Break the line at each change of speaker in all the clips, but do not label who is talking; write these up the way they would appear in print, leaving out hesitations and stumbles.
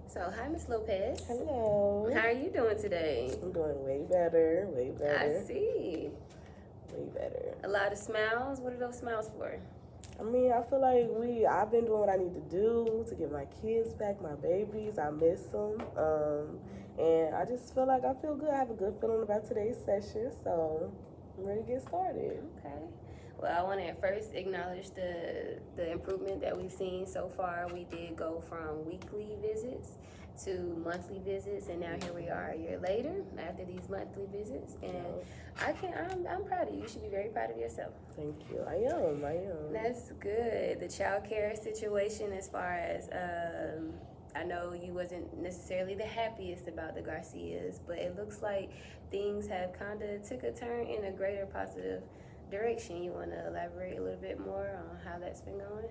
So, hi, Miss Lopez.
Hello.
How are you doing today?
I'm doing way better.
I see.
Way better.
A lot of smiles. What are those smiles for?
I mean, I feel like I've been doing what I need to do to get my kids back, my babies. I miss them. And I just feel like I feel good. I have a good feeling about today's session. So I'm ready to get started.
Okay. Well, I want to first acknowledge the improvement that we've seen so far. We did go from weekly visits to monthly visits, and now here we are a year later after these monthly visits. And I'm proud of you. You should be very proud of yourself.
Thank you. I am.
That's good. The child care situation, as far as I know you wasn't necessarily the happiest about the Garcias, but it looks like things have kind of took a turn in a greater positive direction. You want to elaborate a little bit more on how that's been going?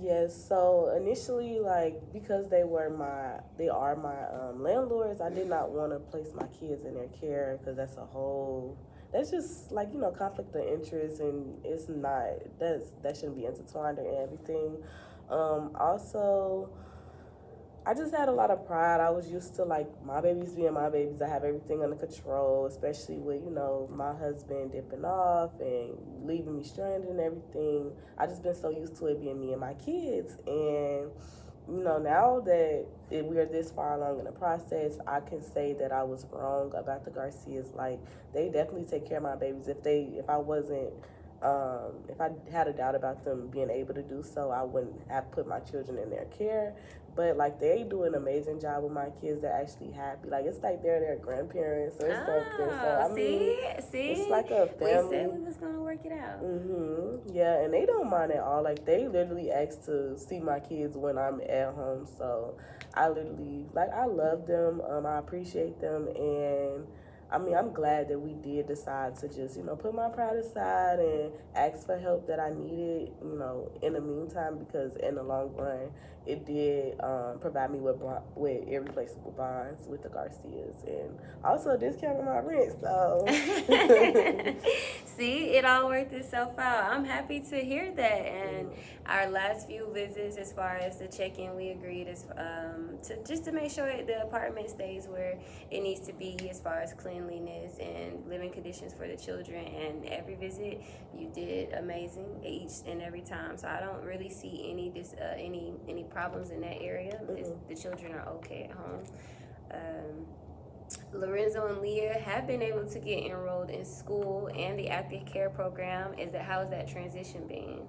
Yes. So initially, like because they are my landlords, I did not want to place my kids in their care because that's just like conflict of interest, and it's not that shouldn't be intertwined or everything. Also, I just had a lot of pride. I was used to like my babies being my babies. I have everything under control, especially with my husband dipping off and leaving me stranded and everything. I just been so used to it being me and my kids, and now that we are this far along in the process, I can say that I was wrong about the Garcias. Like they definitely take care of my babies. If I wasn't if I had a doubt about them being able to do so, I wouldn't have put my children in their care. But like they do an amazing job with my kids. They're actually happy. Like it's like they're their grandparents or something. So I mean, it's like a family.
We said we was gonna work it out.
Yeah, and they don't mind at all. Like they literally ask to see my kids when I'm at home. So I literally I love them. I appreciate them, and I mean, I'm glad that we did decide to just, put my pride aside and ask for help that I needed, in the meantime, because in the long run, it did provide me with irreplaceable bonds with the Garcias, and also a discount on my rent. So,
see, it all worked itself out. I'm happy to hear that. And our last few visits, as far as the check-in, we agreed to make sure the apartment stays where it needs to be as far as cleanliness and living conditions for the children. And every visit, you did amazing each and every time. So I don't really see any problems in that area. The children are okay at home. Lorenzo and Leah have been able to get enrolled in school and the active care program. How's that transition been?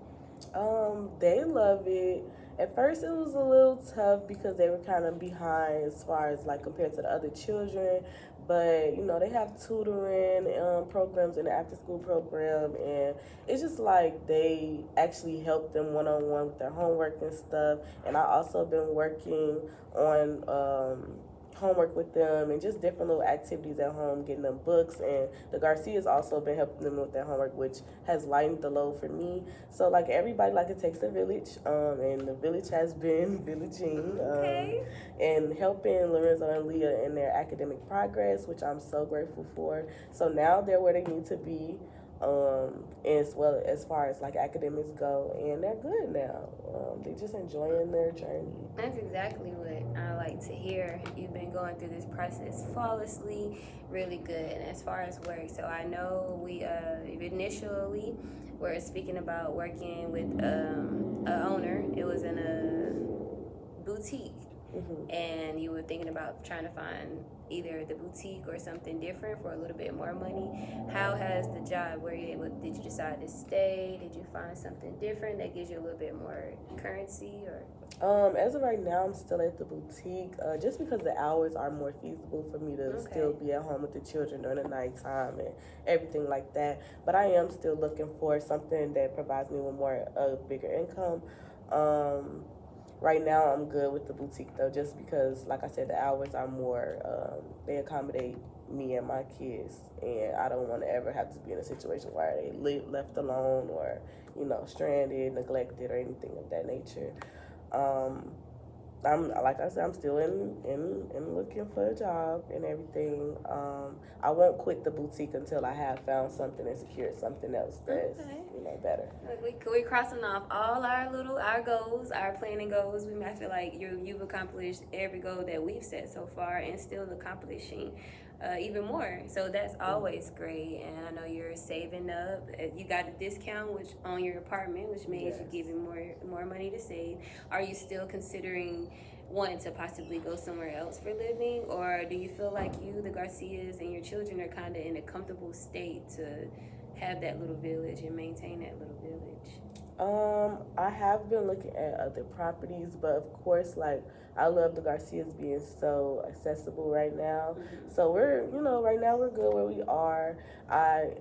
They love it. At first, it was a little tough because they were kind of behind as far as like compared to the other children. But they have tutoring programs in the after school program, and it's just like they actually help them one on one with their homework and stuff. And I also been working on homework with them and just different little activities at home, getting them books. And the Garcia's also been helping them with their homework, which has lightened the load for me. So like everybody, like it takes a village, and the village has been villaging, and helping Lorenzo and Leah in their academic progress, which I'm so grateful for. So now they're where they need to be, as well as far as like academics go, and they're good now. They're just enjoying their journey.
That's exactly what I like to hear. You've been going through this process flawlessly, really good. And as far as work, so I know we initially were speaking about working with an owner. It was in a boutique. And you were thinking about trying to find either the boutique or something different for a little bit more money. How has the job, did you decide to stay? Did you find something different that gives you a little bit more currency? Or
as of right now, I'm still at the boutique, just because the hours are more feasible for me to still be at home with the children during the nighttime and everything like that. But I am still looking for something that provides me with a bigger income. Right now, I'm good with the boutique though, just because, like I said, the hours are more. They accommodate me and my kids, and I don't want to ever have to be in a situation where they left alone or stranded, neglected, or anything of that nature. I'm like I said, I'm still in looking for a job and everything. I won't quit the boutique until I have found something and secured something else that's
Okay.
better.
Like we crossing off all our goals, our planning goals. I feel like you've accomplished every goal that we've set so far, and still accomplishing even more. So that's always great. And I know you're saving up. You got a discount which on your apartment, which means you give you more money to save. Are you still considering wanting to possibly go somewhere else for living, or do you feel like you, the Garcias, and your children are kind of in a comfortable state to have that little village and maintain that little village?
I have been looking at other properties, but of course, like I love the Garcias being so accessible right now. So we're, right now we're good where we are.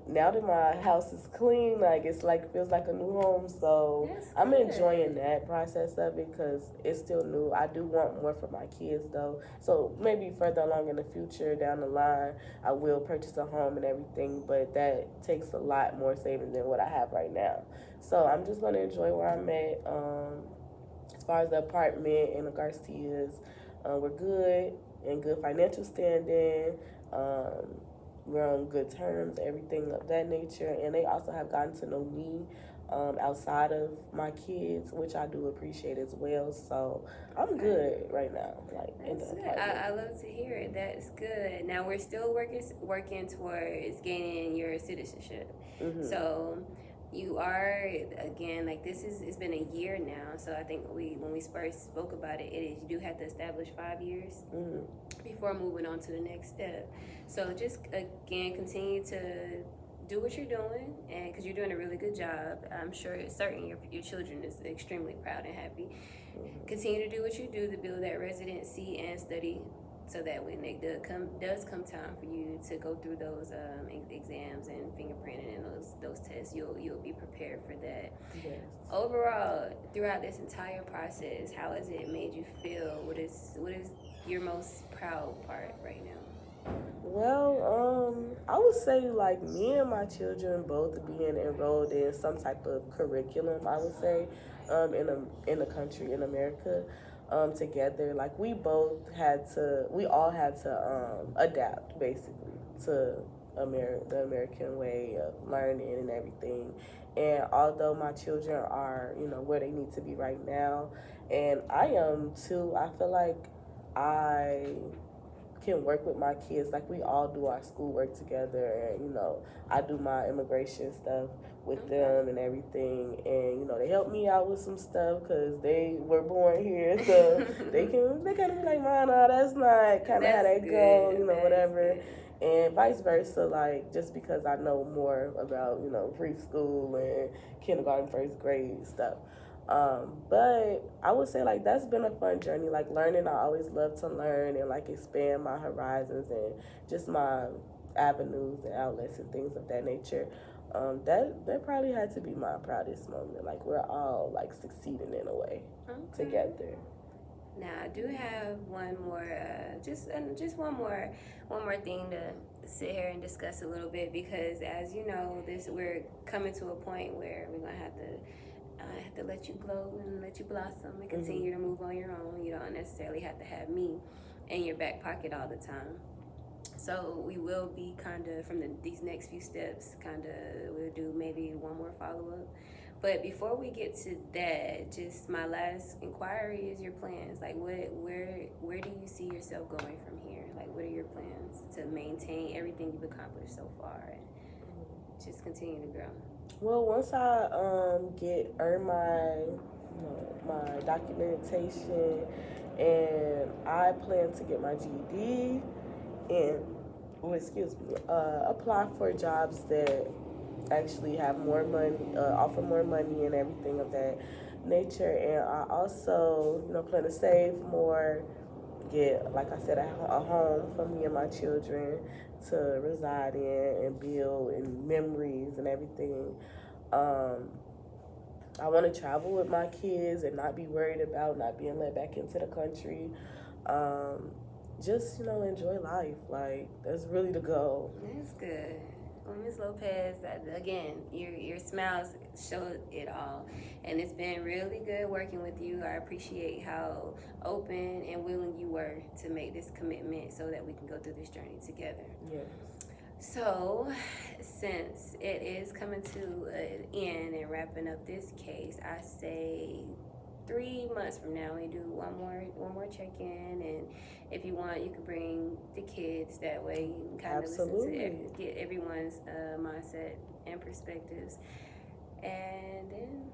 Now that my house is clean, like it's like feels like a new home. So I'm enjoying that process of it because it's still new. I do want more for my kids though. So maybe further along in the future, down the line, I will purchase a home and everything. But that takes a lot more savings than what I have right now. So I'm just gonna enjoy where I'm at. As far as the apartment and the Garcias, we're good in good financial standing. We're on good terms, everything of that nature. And they also have gotten to know me outside of my kids, which I do appreciate as well. So I'm good right now. Like in the apartment.
I love to hear it. That's good. Now we're still working towards gaining your citizenship. So you are, again, like it's been a year now. So I think when we first spoke about it, you do have to establish 5 years before moving on to the next step. So just again, continue to do what you're doing, and because you're doing a really good job. I'm certain your children is extremely proud and happy. Continue to do what you do to build that residency and study, so that when it does come time for you to go through those exams and fingerprinting and those tests, you'll be prepared for that.
Yes.
Overall, throughout this entire process, how has it made you feel? What is your most proud part right now?
Well, I would say like me and my children both being enrolled in some type of curriculum. I would say, in the country in America, together. Like we all had to adapt basically to the American way of learning and everything. And although my children are, where they need to be right now, and I am too, I feel like I can work with my kids. Like we all do our schoolwork together, and I do my immigration stuff with them and everything, and they help me out with some stuff because they were born here, so they kind of be like, "Mom, no, that's not kind of how that go," whatever. And vice versa, like just because I know more about preschool and kindergarten, first grade stuff. But I would say like that's been a fun journey. Like learning, I always love to learn and like expand my horizons and just my avenues and outlets and things of that nature. That probably had to be my proudest moment. Like we're all like succeeding in a way together.
Now I do have one more, just one more thing to sit here and discuss a little bit, because as you know, we're coming to a point where we're gonna have to let you grow and let you blossom and continue to move on your own. You don't necessarily have to have me in your back pocket all the time. So we will be kind of from these next few steps. We'll do maybe one more follow up. But before we get to that, just my last inquiry is your plans. Like, where do you see yourself going from here? Like, what are your plans to maintain everything you've accomplished so far and just continue to grow?
Well, once I earn my documentation, and I plan to get my GED and apply for jobs that actually have more money, offer more money and everything of that nature. And I also, plan to save more, get, like I said, a home for me and my children to reside in and build and memories and everything. I want to travel with my kids and not be worried about not being let back into the country. Just enjoy life. Like that's really the goal.
That's good. Well, Ms. Lopez, again, your smiles show it all, and it's been really good working with you. I appreciate how open and willing you were to make this commitment so that we can go through this journey together.
Yes.
So, since it is coming to an end and wrapping up this case, I say 3 months from now we do one more check-in, and if you want you can bring the kids, that way you can kind of listen to get everyone's mindset and perspectives, and then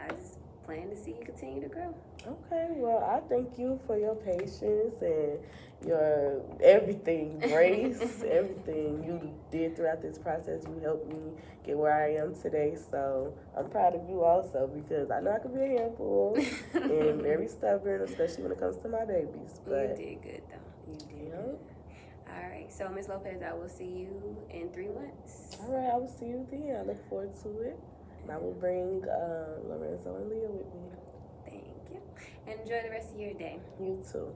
I just plan to see you continue to grow.
Okay, well, I thank you for your patience and your everything, grace, everything you did throughout this process. You helped me get where I am today, so I'm proud of you also, because I know I can be a handful and very stubborn, especially when it comes to my babies. But
you did good, though. You did good. All right, so Ms. Lopez, I will see you in 3 months.
All right, I will see you then. I look forward to it. And I will bring Lorenzo and Leah with me.
Thank you. And enjoy the rest of your day.
You too.